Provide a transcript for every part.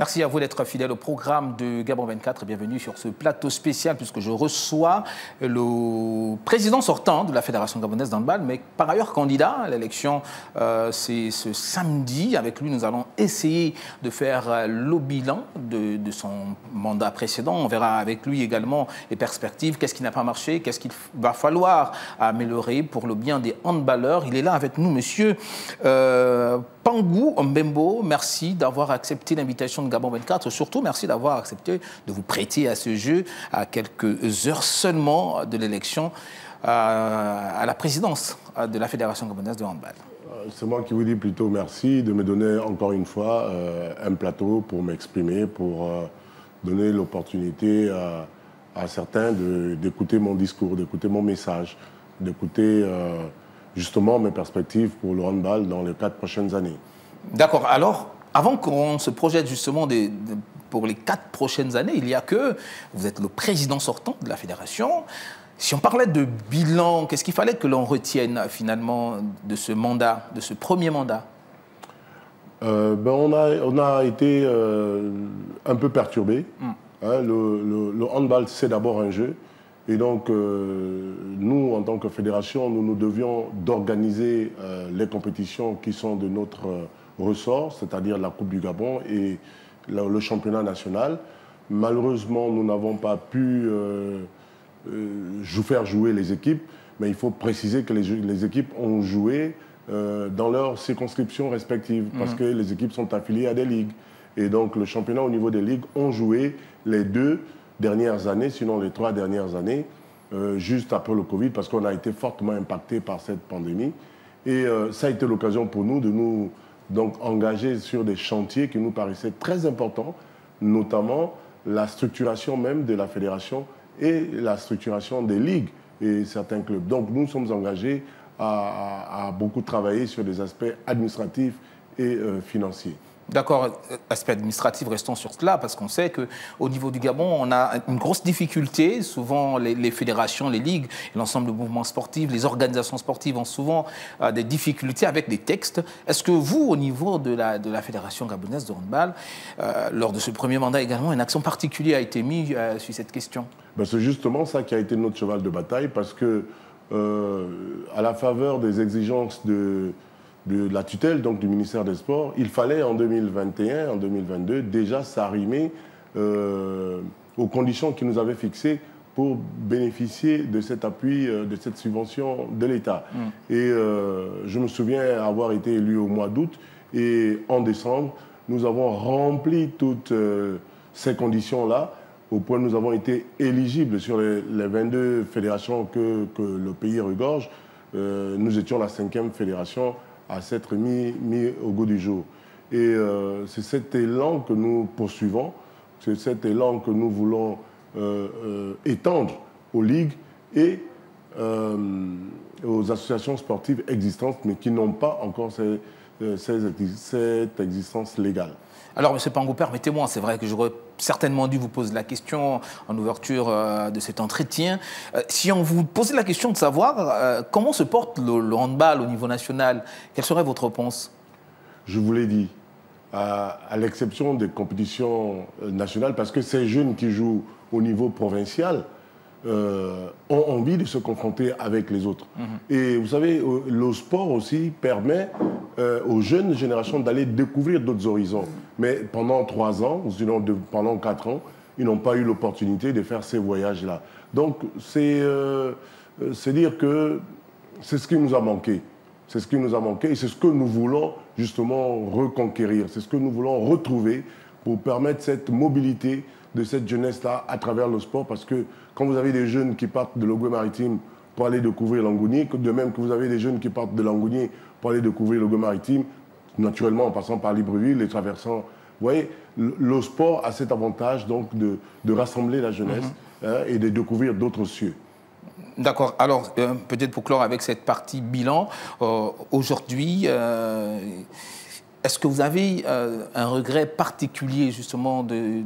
Merci à vous d'être fidèle au programme de Gabon 24 et bienvenue sur ce plateau spécial puisque je reçois le président sortant de la Fédération gabonaise d'handball, mais par ailleurs candidat à l'élection. C'est ce samedi. Avec lui, nous allons essayer de faire le bilan de son mandat précédent. On verra avec lui également les perspectives, qu'est-ce qui n'a pas marché, qu'est-ce qu'il va falloir améliorer pour le bien des handballeurs. Il est là avec nous, monsieur Pangou Mbembo. Merci d'avoir accepté l'invitation de Gabon 24. Surtout, merci d'avoir accepté de vous prêter à ce jeu à quelques heures seulement de l'élection à la présidence de la Fédération gabonaise de handball. C'est moi qui vous dis plutôt merci de me donner encore une fois un plateau pour m'exprimer, pour donner l'opportunité à certains d'écouter mon discours, d'écouter mon message, d'écouter justement mes perspectives pour le handball dans les 4 prochaines années. D'accord. Alors, avant qu'on se projette justement pour les 4 prochaines années, il y a que vous êtes le président sortant de la fédération. Si on parlait de bilan, qu'est-ce qu'il fallait que l'on retienne finalement de ce mandat, de ce premier mandat? On a été un peu perturbé. Hein, le handball, c'est d'abord un jeu. Et donc, nous, en tant que fédération, nous devions d'organiser les compétitions qui sont de notre ressort, c'est-à-dire la Coupe du Gabon et le championnat national. Malheureusement, nous n'avons pas pu faire jouer les équipes, mais il faut préciser que les équipes ont joué dans leurs circonscriptions respectives, parce que les équipes sont affiliées à des ligues. Et donc, le championnat au niveau des ligues ont joué les 2 dernières années, sinon les 3 dernières années, juste après le Covid, parce qu'on a été fortement impacté par cette pandémie. Et ça a été l'occasion pour nous de nous engager sur des chantiers qui nous paraissaient très importants, notamment la structuration même de la fédération et la structuration des ligues et certains clubs. Donc nous sommes engagés à beaucoup travailler sur des aspects administratifs et financiers. D'accord, aspect administratif, restons sur cela, parce qu'on sait qu'au niveau du Gabon, on a une grosse difficulté. Souvent, les fédérations, les ligues, l'ensemble du mouvement sportif, les organisations sportives ont souvent des difficultés avec des textes. Est-ce que vous, au niveau de la Fédération gabonaise de handball, lors de ce premier mandat également, un accent particulier a été mis sur cette question? C'est justement ça qui a été notre cheval de bataille, parce que à la faveur des exigences de la tutelle donc, du ministère des Sports, il fallait en 2021, en 2022, déjà s'arrimer aux conditions qui nous avaient fixées pour bénéficier de cet appui, de cette subvention de l'État. Et je me souviens avoir été élu au mois d'août et en décembre, nous avons rempli toutes ces conditions-là au point où nous avons été éligibles sur les 22 fédérations que le pays regorge. Nous étions la 5e fédération à s'être mis au goût du jour. Et c'est cet élan que nous poursuivons, c'est cet élan que nous voulons étendre aux ligues et aux associations sportives existantes, mais qui n'ont pas encore cette existence légale. Alors, M. Pangou, permettez-moi, c'est vrai que j'aurais certainement dû vous poser la question en ouverture de cet entretien. Si on vous posait la question de savoir comment se porte le handball au niveau national, quelle serait votre réponse? Je vous l'ai dit, à l'exception des compétitions nationales, parce que ces jeunes qui jouent au niveau provincial ont envie de se confronter avec les autres. Et vous savez, le sport aussi permet aux jeunes générations d'aller découvrir d'autres horizons. Mais pendant 3 ans, ou sinon pendant 4 ans, ils n'ont pas eu l'opportunité de faire ces voyages-là. Donc, c'est dire que c'est ce qui nous a manqué. C'est ce qui nous a manqué et c'est ce que nous voulons justement reconquérir. C'est ce que nous voulons retrouver pour permettre cette mobilité de cette jeunesse-là à travers le sport. Parce que quand vous avez des jeunes qui partent de l'Ogooué-Maritime pour aller découvrir Langounié, de même que vous avez des jeunes qui partent de Langounié pour aller découvrir l'Ogooué-Maritime, naturellement en passant par Libreville, les traversant. Vous voyez, le sport a cet avantage donc de rassembler la jeunesse et de découvrir d'autres cieux. D'accord. Alors, peut-être pour clore avec cette partie bilan, aujourd'hui, est-ce que vous avez un regret particulier justement de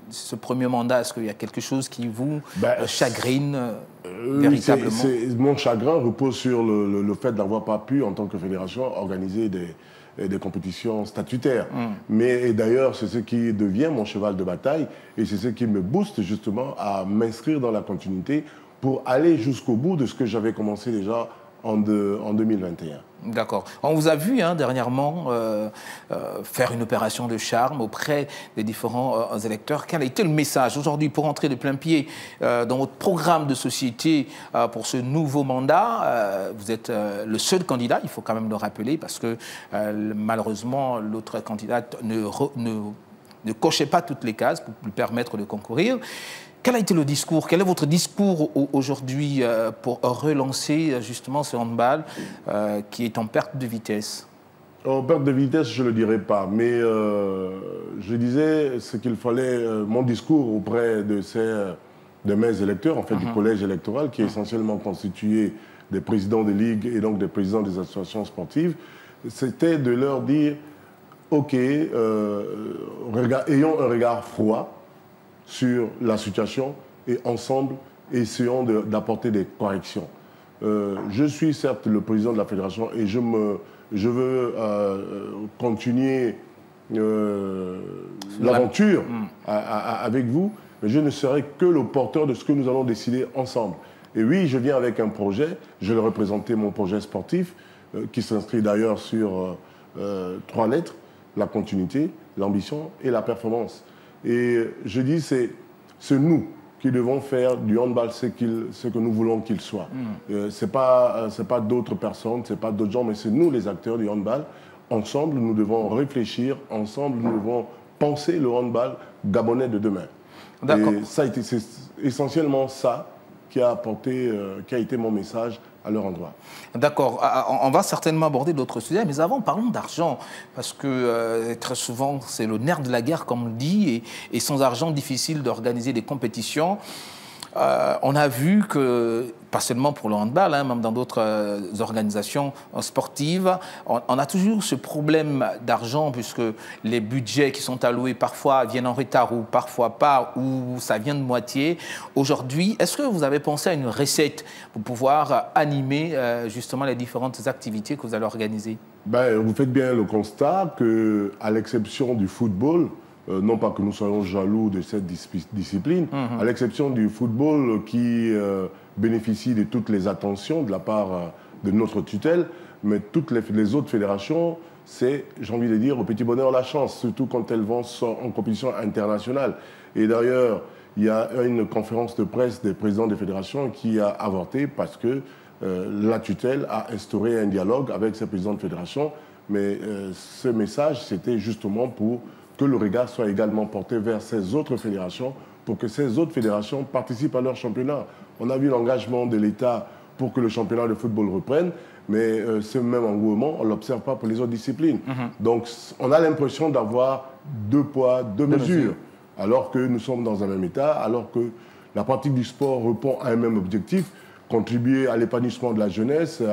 ce premier mandat? Est-ce qu'il y a quelque chose qui vous chagrine véritablement? Mon chagrin repose sur le fait d'avoir pas pu, en tant que fédération, organiser des compétitions statutaires. Mais d'ailleurs, c'est ce qui devient mon cheval de bataille et c'est ce qui me booste justement à m'inscrire dans la continuité pour aller jusqu'au bout de ce que j'avais commencé déjà en 2021. D'accord. On vous a vu dernièrement faire une opération de charme auprès des différents électeurs. Quel a été le message aujourd'hui pour entrer de plein pied dans votre programme de société pour ce nouveau mandat? Vous êtes le seul candidat, il faut quand même le rappeler, parce que malheureusement, l'autre candidate ne cochait pas toutes les cases pour lui permettre de concourir. Quel a été le discours? Quel est votre discours aujourd'hui pour relancer justement ce handball qui est en perte de vitesse? En perte de vitesse, je ne le dirais pas, mais je disais ce qu'il fallait, mon discours auprès de mes électeurs, en fait du collège électoral, qui est essentiellement constitué des présidents des ligues et donc des présidents des associations sportives, c'était de leur dire, OK, ayons un regard froid sur la situation et ensemble, essayons d'apporter des corrections. Je suis certes le président de la fédération et je veux continuer l'aventure avec vous, mais je ne serai que le porteur de ce que nous allons décider ensemble. Et oui, je viens avec un projet, je vais représenter mon projet sportif, qui s'inscrit d'ailleurs sur 3 lettres, la continuité, l'ambition et la performance. Et je dis, c'est nous qui devons faire du handball ce que nous voulons qu'il soit. Ce n'est pas d'autres personnes, ce n'est pas d'autres gens, mais c'est nous les acteurs du handball. Ensemble, nous devons réfléchir, ensemble, nous devons penser le handball gabonais de demain. D'accord. Et c'est essentiellement ça qui a été mon message à leur endroit. D'accord. On va certainement aborder d'autres sujets, mais avant, parlons d'argent, parce que très souvent, c'est le nerf de la guerre, comme on le dit, et sans argent, difficile d'organiser des compétitions. On a vu que, pas seulement pour le handball, même dans d'autres organisations sportives, on a toujours ce problème d'argent, puisque les budgets qui sont alloués parfois viennent en retard ou parfois pas, ou ça vient de moitié. Aujourd'hui, est-ce que vous avez pensé à une recette pour pouvoir animer justement les différentes activités que vous allez organiser? Vous faites bien le constat qu'à l'exception du football, non pas que nous soyons jaloux de cette discipline, à l'exception du football qui bénéficie de toutes les attentions de la part de notre tutelle, mais toutes les autres fédérations, c'est, j'ai envie de dire, au petit bonheur la chance, surtout quand elles vont en compétition internationale. Et d'ailleurs, il y a une conférence de presse des présidents des fédérations qui a avorté parce que la tutelle a instauré un dialogue avec ses présidents de fédération, mais ce message, c'était justement pour que le regard soit également porté vers ces autres fédérations pour que ces autres fédérations participent à leur championnat. On a vu l'engagement de l'État pour que le championnat de football reprenne, mais ce même engouement, on ne l'observe pas pour les autres disciplines. Donc, on a l'impression d'avoir 2 poids, 2 mesures, alors que nous sommes dans un même État, alors que la pratique du sport répond à un même objectif, contribuer à l'épanouissement de la jeunesse,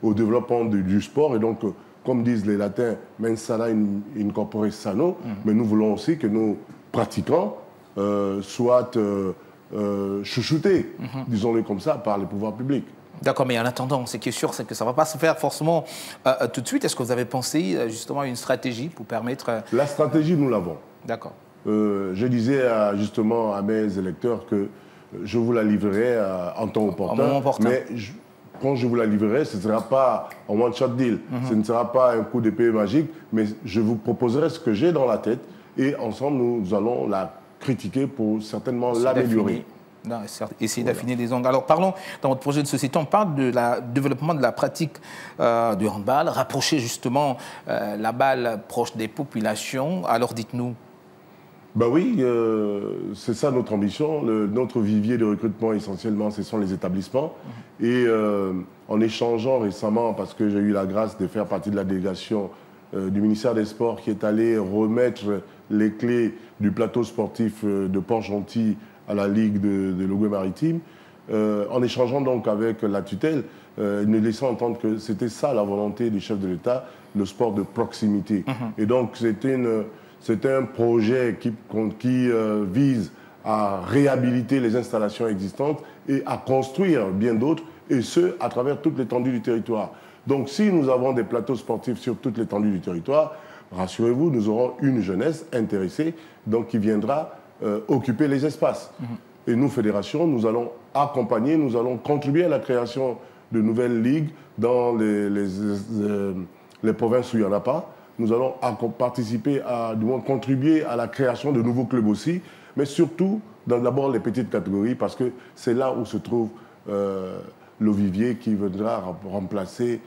au développement du sport, et donc comme disent les latins, mens sana in corpore sano, mais nous voulons aussi que nos pratiquants soient chouchoutés, disons-le comme ça, par les pouvoirs publics. D'accord, mais en attendant, ce qui est sûr, c'est que ça ne va pas se faire forcément tout de suite. Est-ce que vous avez pensé justement à une stratégie pour permettre... La stratégie, nous l'avons. D'accord. Je disais justement à mes électeurs que je vous la livrerai en temps opportun. Mais quand je vous la livrerai, ce ne sera pas un one-shot deal, ce ne sera pas un coup d'épée magique, mais je vous proposerai ce que j'ai dans la tête et ensemble, nous allons la critiquer pour certainement l'améliorer. Essayer d'affiner les angles. Alors parlons, dans votre projet de société, on parle de développement de la pratique du handball, rapprocher justement la balle proche des populations. Alors dites-nous. Oui, c'est ça notre ambition. Notre vivier de recrutement, essentiellement, ce sont les établissements. Et en échangeant récemment, parce que j'ai eu la grâce de faire partie de la délégation du ministère des Sports qui est allé remettre les clés du plateau sportif de Port-Gentil à la Ligue de l'Ogooué-Maritime, en échangeant donc avec la tutelle, nous laissant entendre que c'était ça la volonté du chef de l'État, le sport de proximité. Et donc c'était un projet qui vise à réhabiliter les installations existantes et à construire bien d'autres, et ce, à travers toute l'étendue du territoire. Donc si nous avons des plateaux sportifs sur toute l'étendue du territoire, rassurez-vous, nous aurons une jeunesse intéressée donc qui viendra occuper les espaces. Et nous, fédération, nous allons accompagner, nous allons contribuer à la création de nouvelles ligues dans les provinces où il n'y en a pas. Nous allons participer, du moins contribuer à la création de nouveaux clubs aussi, mais surtout dans d'abord les petites catégories, parce que c'est là où se trouve le vivier qui viendra remplacer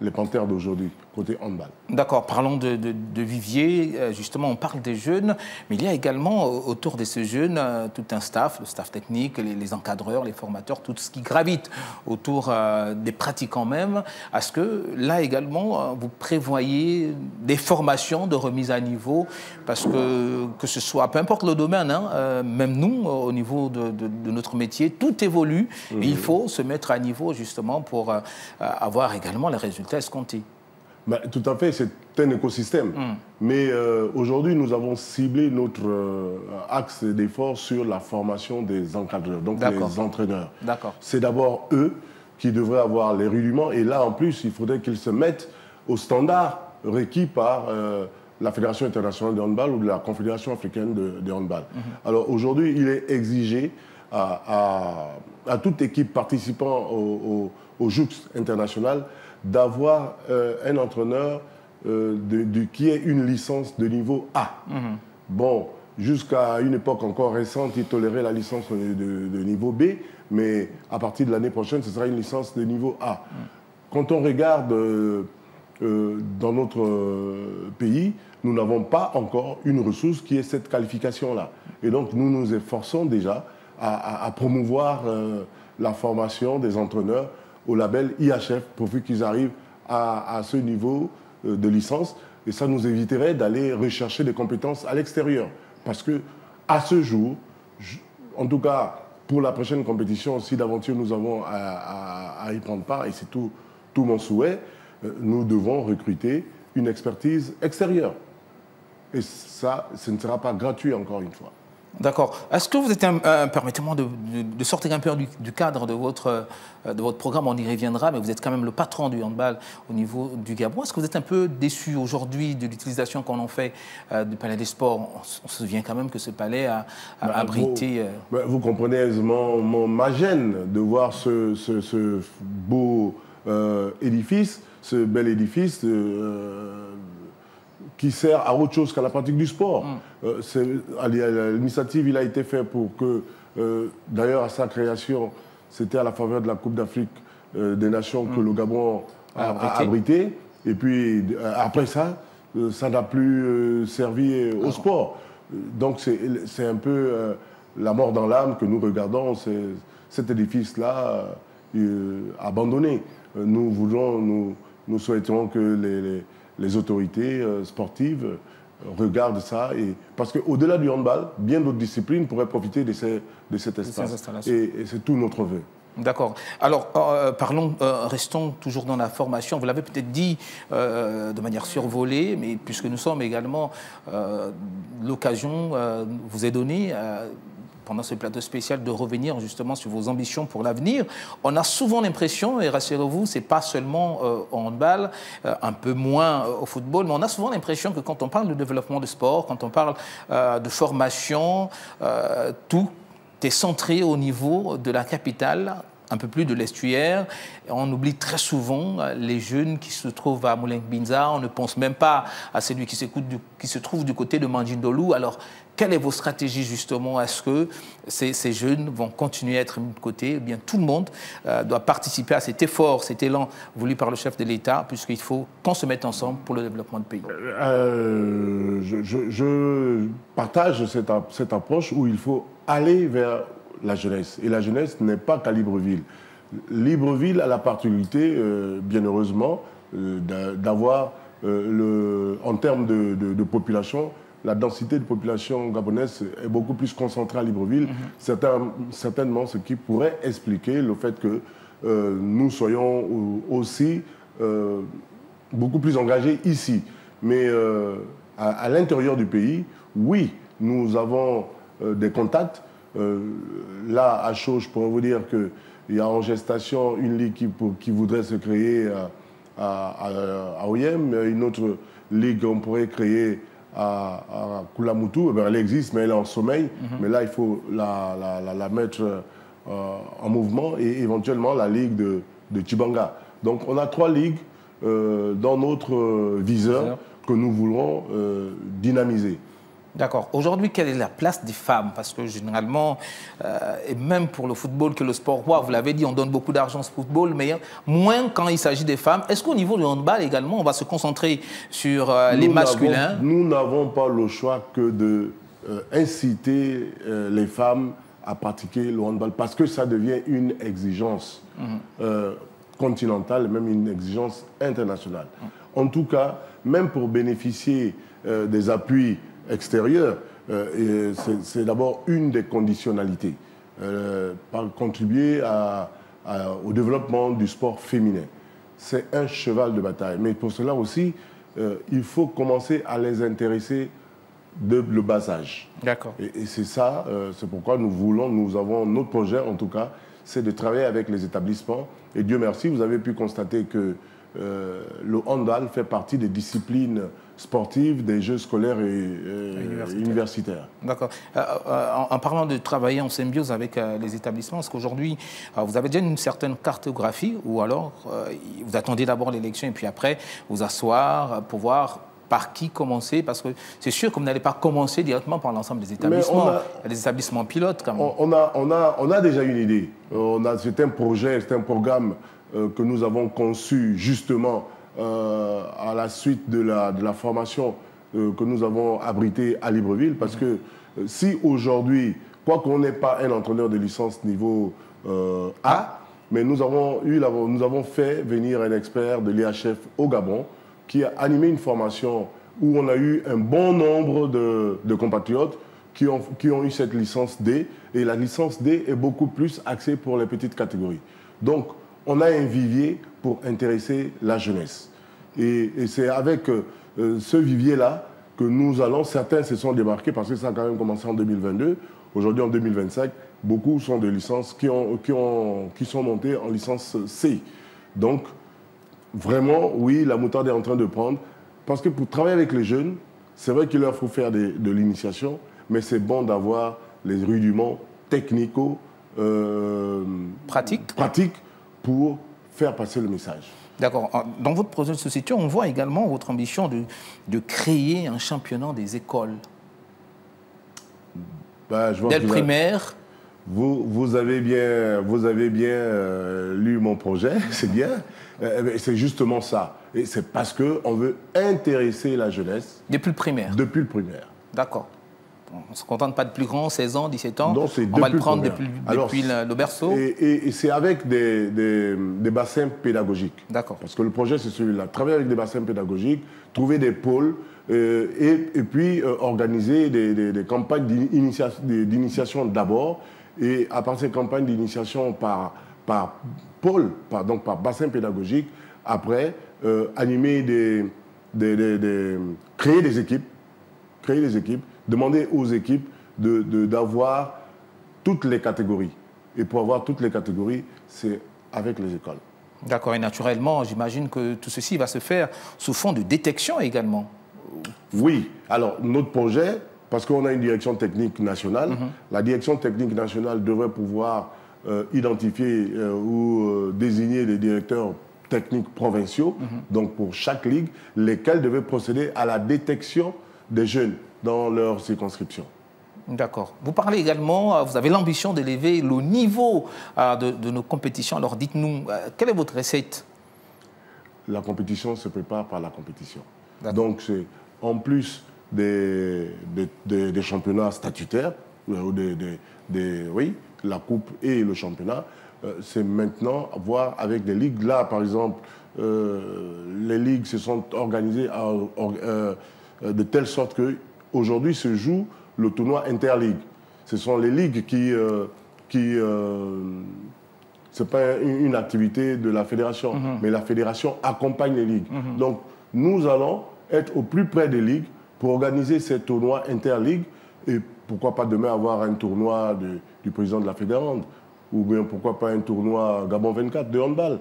les Panthères d'aujourd'hui, côté handball. D'accord, parlons de vivier, justement on parle des jeunes, mais il y a également autour de ces jeunes tout un staff, le staff technique, les encadreurs, les formateurs, tout ce qui gravite autour des pratiquants même. Est-ce que là également vous prévoyez des formations de remise à niveau, parce que ce soit, peu importe le domaine, hein, même nous au niveau de notre métier, tout évolue et il faut se mettre à niveau justement pour avoir également les résultats escomptés. Ben, tout à fait, c'est un écosystème. Mais aujourd'hui, nous avons ciblé notre axe d'effort sur la formation des encadreurs, donc les entraîneurs. C'est d'abord eux qui devraient avoir les rudiments. Et là, en plus, il faudrait qu'ils se mettent au standard requis par la Fédération internationale de handball ou de la Confédération africaine de handball. Alors aujourd'hui, il est exigé à toute équipe participant au JOUX international d'avoir un entraîneur qui ait une licence de niveau A. Bon, jusqu'à une époque encore récente, il tolérait la licence de niveau B, mais à partir de l'année prochaine, ce sera une licence de niveau A. Quand on regarde dans notre pays, nous n'avons pas encore une ressource qui ait cette qualification-là. Et donc, nous nous efforçons déjà à promouvoir la formation des entraîneurs au label IHF, pourvu qu'ils arrivent à ce niveau de licence. Et ça nous éviterait d'aller rechercher des compétences à l'extérieur. Parce que, à ce jour, en tout cas, pour la prochaine compétition, si d'aventure nous avons à y prendre part, et c'est tout mon souhait, nous devons recruter une expertise extérieure. Et ça, ce ne sera pas gratuit, encore une fois. D'accord. Est-ce que vous êtes, permettez-moi de sortir un peu du cadre de votre programme, on y reviendra, mais vous êtes quand même le patron du handball au niveau du Gabon. Est-ce que vous êtes un peu déçu aujourd'hui de l'utilisation qu'on en fait du Palais des Sports? On se souvient quand même que ce palais a abrité... Vous comprenez aisément ma gêne de voir ce beau édifice, ce bel édifice qui sert à autre chose qu'à la pratique du sport. L'initiative, il a été fait pour que, d'ailleurs, à sa création, c'était à la faveur de la Coupe d'Afrique des Nations que le Gabon a abrité. Et puis, après ça, ça n'a plus servi au sport. Donc, c'est un peu la mort dans l'âme que nous regardons, cet édifice-là abandonné. Nous souhaitons que les autorités sportives regardent ça. Parce qu'au-delà du handball, bien d'autres disciplines pourraient profiter de cet espace. Et c'est tout notre vœu. D'accord. Alors, restons toujours dans la formation. Vous l'avez peut-être dit de manière survolée, mais puisque nous sommes également, l'occasion vous est donnée pendant ce plateau spécial de revenir justement sur vos ambitions pour l'avenir. On a souvent l'impression, et rassurez-vous, c'est pas seulement au handball, un peu moins au football, mais on a souvent l'impression que quand on parle de développement de sport, quand on parle de formation, tout est centré au niveau de la capitale, un peu plus de l'estuaire. On oublie très souvent les jeunes qui se trouvent à Moulin-Binza. On ne pense même pas à celui qui se trouve du côté de Mandjindolou. Alors, quelle est vos stratégies justement? Est-ce que ces jeunes vont continuer à être mis de côté? Eh bien, tout le monde doit participer à cet effort, cet élan voulu par le chef de l'État, puisqu'il faut qu'on se mette ensemble pour le développement du pays. Je partage cette approche où il faut aller vers la jeunesse. Et la jeunesse n'est pas qu'à Libreville. Libreville a la particularité, bien heureusement, d'avoir, en termes de population, la densité de population gabonaise est beaucoup plus concentrée à Libreville. Certainement, ce qui pourrait expliquer le fait que nous soyons aussi beaucoup plus engagés ici. Mais à l'intérieur du pays, oui, nous avons des contacts. Là, à chaud, je pourrais vous dire qu'il y a en gestation une ligue qui voudrait se créer à Oyem, une autre ligue qu'on pourrait créer à Koulamoutou. Eh bien, elle existe, mais elle est en sommeil. Mais là, il faut la mettre en mouvement, et éventuellement la ligue de Tchibanga. Donc, on a 3 ligues dans notre viseur que nous voulons dynamiser. D'accord. Aujourd'hui, quelle est la place des femmes? Parce que généralement, et même pour le football, que le sport roi, vous l'avez dit, on donne beaucoup d'argent au football, mais moins quand il s'agit des femmes. Est-ce qu'au niveau du handball également, on va se concentrer sur les masculins? Nous n'avons pas le choix que d'inciter les femmes à pratiquer le handball, parce que ça devient une exigence continentale, même une exigence internationale. En tout cas, même pour bénéficier des appuis extérieurs, c'est d'abord une des conditionnalités, contribuer au développement du sport féminin. C'est un cheval de bataille. Mais pour cela aussi, il faut commencer à les intéresser de le bas âge. D'accord. Et c'est ça, c'est pourquoi nous avons notre projet, en tout cas, c'est de travailler avec les établissements. Et Dieu merci, vous avez pu constater que le handball fait partie des disciplines sportives des jeux scolaires et universitaires. D'accord. En parlant de travailler en symbiose avec les établissements, est-ce qu'aujourd'hui, vous avez déjà une certaine cartographie, ou alors vous attendez d'abord l'élection et puis après vous asseoir pour voir par qui commencer? Parce que c'est sûr que vous n'allez pas commencer directement par l'ensemble des établissements. Il y a des établissements pilotes quand même. On a déjà une idée. C'est un projet, c'est un programme que nous avons conçu justement à la suite de la formation que nous avons abritée à Libreville. Parce que si aujourd'hui, quoi qu'on n'ait pas un entraîneur de licence niveau A, mais nous avons fait venir un expert de l'IHF au Gabon qui a animé une formation où on a eu un bon nombre de compatriotes qui ont eu cette licence D. Et la licence D est beaucoup plus axée pour les petites catégories. Donc, on a un vivier pour intéresser la jeunesse. Et c'est avec ce vivier-là que nous allons, certains se sont démarqués parce que ça a quand même commencé en 2022. Aujourd'hui, en 2025, beaucoup sont de licences qui sont montés en licence C. Donc, vraiment, oui, la moutarde est en train de prendre. Parce que pour travailler avec les jeunes, c'est vrai qu'il leur faut faire de l'initiation, mais c'est bon d'avoir les rudiments pratiques pour faire passer le message. D'accord. Dans votre projet de société, on voit également votre ambition de créer un championnat des écoles. Ben, dès le primaire. Vous avez bien lu mon projet, c'est bien. C'est justement ça. Et c'est parce qu'on veut intéresser la jeunesse. Depuis le primaire. Depuis le primaire. D'accord. On ne se contente pas de plus grand, 16 ans, 17 ans. Non, on va le prendre depuis le berceau. Et c'est avec des bassins pédagogiques. D'accord. Parce que le projet, c'est celui-là. Travailler avec des bassins pédagogiques, trouver des pôles et puis organiser des campagnes d'initiation d'abord. Et à partir de campagnes d'initiation par pôle, donc par bassin pédagogique, après, animer créer des équipes, demander aux équipes d'avoir toutes les catégories. Et pour avoir toutes les catégories, c'est avec les écoles. D'accord. Et naturellement, j'imagine que tout ceci va se faire sous fond de détection également. Oui. Alors, notre projet, parce qu'on a une direction technique nationale, la direction technique nationale devrait pouvoir identifier ou désigner les directeurs techniques provinciaux, donc pour chaque ligue, lesquels devaient procéder à la détection des jeunes dans leur circonscription. D'accord. Vous parlez également, vous avez l'ambition d'élever le niveau de nos compétitions. Alors dites-nous, quelle est votre recette? La compétition se prépare par la compétition. Donc c'est en plus des championnats statutaires, oui, la coupe et le championnat, c'est maintenant voir avec des ligues. Là, par exemple, les ligues se sont organisées de telle sorte qu'aujourd'hui se joue le tournoi interligue. Ce sont les ligues c'est pas une activité de la fédération, mais la fédération accompagne les ligues. Donc, nous allons être au plus près des ligues pour organiser ces tournois interligues et pourquoi pas demain avoir un tournoi du président de la Fédérande, ou bien pourquoi pas un tournoi Gabon 24 de handball.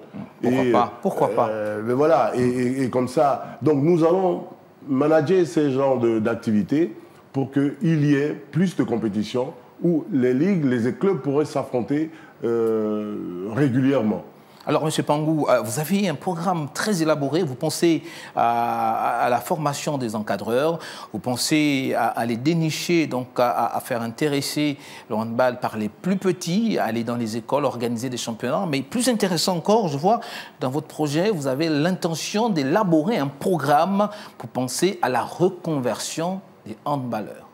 Pourquoi pas. Mais voilà, et comme ça. Donc nous allons manager ces genres d'activités pour qu'il y ait plus de compétition où les ligues, les clubs pourraient s'affronter régulièrement. Alors, M. Pangou, vous avez un programme très élaboré. Vous pensez à la formation des encadreurs, vous pensez à les dénicher, donc à faire intéresser le handball par les plus petits, à aller dans les écoles, organiser des championnats. Mais plus intéressant encore, je vois, dans votre projet, vous avez l'intention d'élaborer un programme pour penser à la reconversion des handballeurs.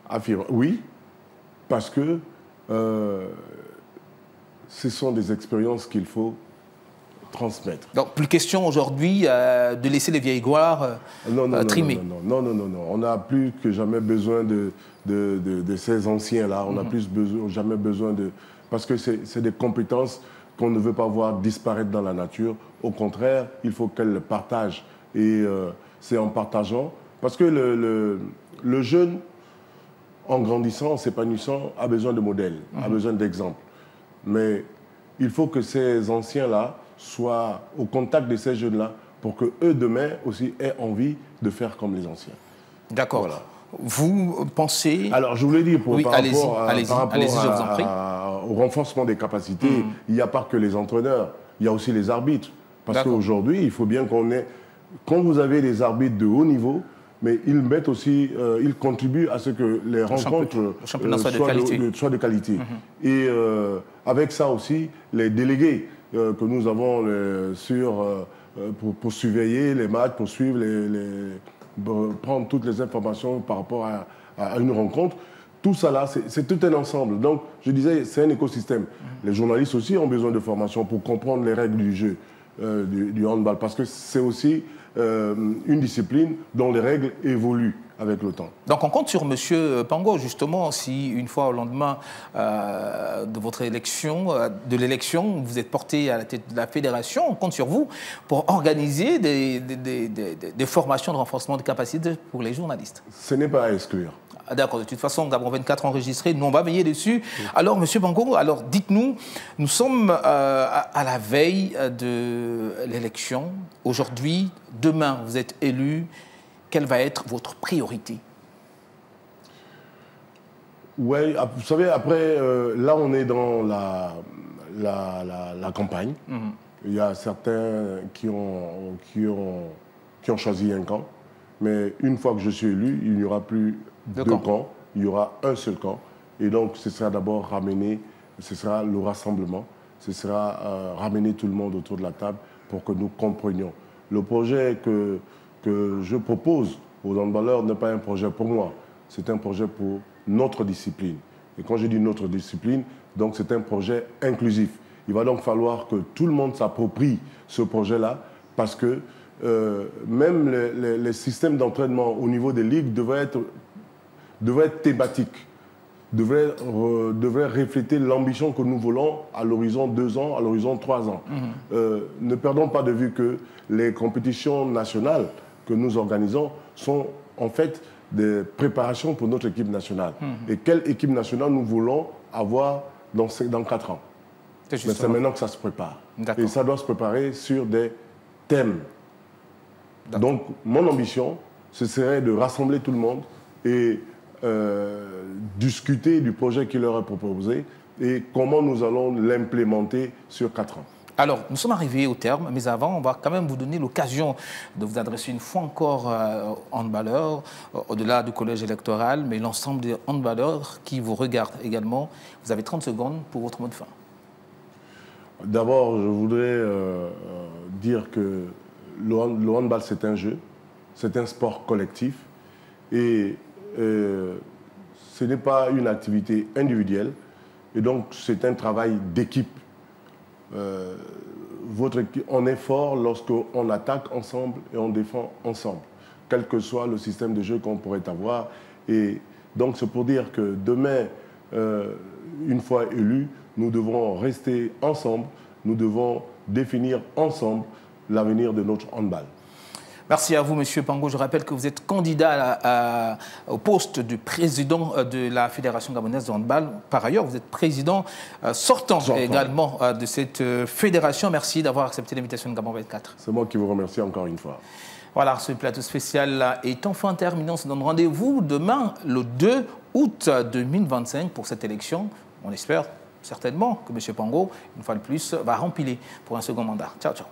Affirme. Oui, parce que ce sont des expériences qu'il faut transmettre. Donc, plus question aujourd'hui de laisser les vieilles gloires trimer. Non. On n'a plus que jamais besoin de ces anciens-là. On n'a plus jamais besoin de... Parce que c'est des compétences qu'on ne veut pas voir disparaître dans la nature. Au contraire, il faut qu'elles le partagent. Et c'est en partageant. Parce que le jeune, en grandissant, en s'épanouissant, a besoin de modèles, a besoin d'exemples. Mais il faut que ces anciens-là soient au contact de ces jeunes-là pour qu'eux, demain, aussi aient envie de faire comme les anciens. D'accord. Voilà. Vous pensez... Alors, je voulais dire, par rapport au renforcement des capacités, il n'y a pas que les entraîneurs, il y a aussi les arbitres. Parce qu'aujourd'hui, il faut bien qu'on ait... Quand vous avez des arbitres de haut niveau, mais ils mettent aussi, ils contribuent à ce que les rencontres soient de qualité. Et avec ça aussi, les délégués que nous avons pour surveiller les matchs, pour suivre prendre toutes les informations par rapport à une rencontre, tout ça là, c'est tout un ensemble. Donc, je disais, c'est un écosystème. Les journalistes aussi ont besoin de formation pour comprendre les règles du jeu du handball, parce que c'est aussi une discipline dont les règles évoluent avec le temps. Donc on compte sur M. Pango, justement, si une fois au lendemain de votre élection, vous êtes porté à la tête de la fédération, on compte sur vous pour organiser des formations de renforcement de capacités pour les journalistes. Ce n'est pas à exclure. D'accord, de toute façon, Gabon 24 enregistré, nous on va veiller dessus. Alors, M. Pango, alors dites-nous, nous sommes à la veille de l'élection. Aujourd'hui, demain, vous êtes élu. Quelle va être votre priorité? Oui, vous savez, après, là, on est dans la campagne. Il y a certains qui ont choisi un camp. Mais une fois que je suis élu, il n'y aura plus deux camps, il y aura un seul camp. Et donc, ce sera d'abord ce sera le rassemblement, ce sera ramener tout le monde autour de la table pour que nous comprenions. Le projet que je propose aux handballeurs n'est pas un projet pour moi, c'est un projet pour notre discipline. Et quand je dis notre discipline, donc c'est un projet inclusif. Il va donc falloir que tout le monde s'approprie ce projet-là, parce que même les systèmes d'entraînement au niveau des ligues devraient être thématiques, devraient refléter l'ambition que nous voulons à l'horizon 2 ans, à l'horizon 3 ans. Ne perdons pas de vue que les compétitions nationales que nous organisons sont en fait des préparations pour notre équipe nationale. Et quelle équipe nationale nous voulons avoir dans 4 ans? C'est maintenant que ça se prépare. Et ça doit se préparer sur des thèmes. Donc, mon ambition, ce serait de rassembler tout le monde et discuter du projet qui leur est proposé et comment nous allons l'implémenter sur 4 ans. Alors, nous sommes arrivés au terme, mais avant, on va quand même vous donner l'occasion de vous adresser une fois encore aux handballeurs, au-delà du collège électoral, mais l'ensemble des handballeurs qui vous regardent également. Vous avez 30 secondes pour votre mot de fin. D'abord, je voudrais dire que le handball, c'est un jeu, c'est un sport collectif et ce n'est pas une activité individuelle et donc c'est un travail d'équipe. On est fort lorsqu'on attaque ensemble et on défend ensemble, quel que soit le système de jeu qu'on pourrait avoir. Et donc c'est pour dire que demain, une fois élus, nous devrons rester ensemble, nous devons définir ensemble l'avenir de notre handball. Merci à vous, M. Pango. Je rappelle que vous êtes candidat au poste de président de la Fédération gabonaise de handball. Par ailleurs, vous êtes président sortant également de cette fédération. Merci d'avoir accepté l'invitation de Gabon 24. C'est moi qui vous remercie encore une fois. Voilà, ce plateau spécial est enfin terminé. On se donne rendez-vous demain, le 2 août 2025, pour cette élection. On espère certainement que M. Pango, une fois de plus, va remplir pour un second mandat. Ciao, ciao.